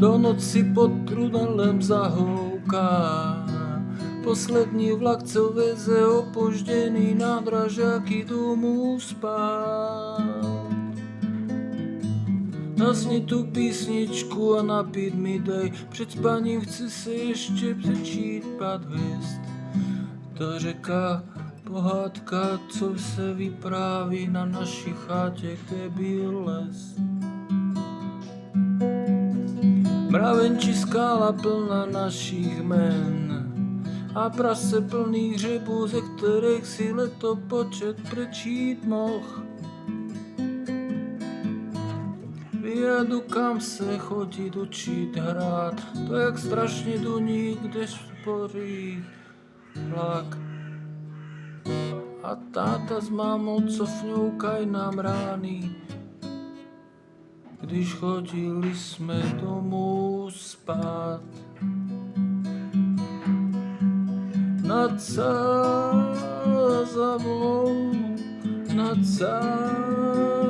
Do noci pod tunelem zahouká. Poslední vlak, co veze opožděný nádražáky domů spát. Nasni tu písničku a napít mi dej, před spaním chci se ještě přečít pár hvězd. Ta řeka, pohádka, co se vypráví na naší chátě, kde byl les. Mravenčí skála plná našich jmen a prase plný hřebů, ze kterých si letopočet prečít moh. Vyjedu, kam se chodit učit hrát, to jak strašně do ní, kdež spoří vlak. A táta s mámou, co fňoukaj nám rány, když chodili jsme domů spát. Nad Sázavou, nad Sázavou.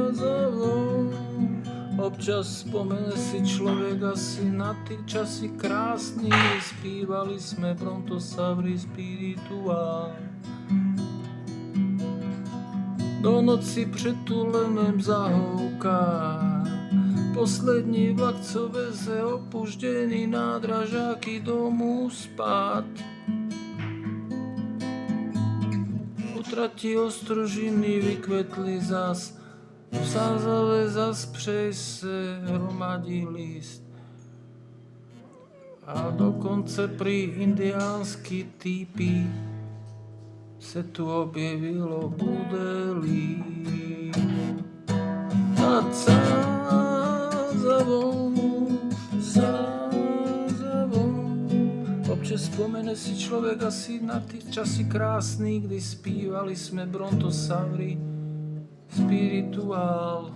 Občas vzpomene si člověk asi na ty časy krásný, zpívali jsme Brontosavry spirituál. Do noci před tulenem zahouká. Poslední vlak, co veze opužděný nádražáky domů spát. U trati Ostrožiny vykvetli zas, v Sázave zas přej se hromadí list. A dokonce prý indiánský týpy se tu objevilo budelí. Nad Sázavou, Sázavou. Občas vzpomene si člověk asi na ty časy krásný, kdy zpívali jsme Brontosavry spirituál.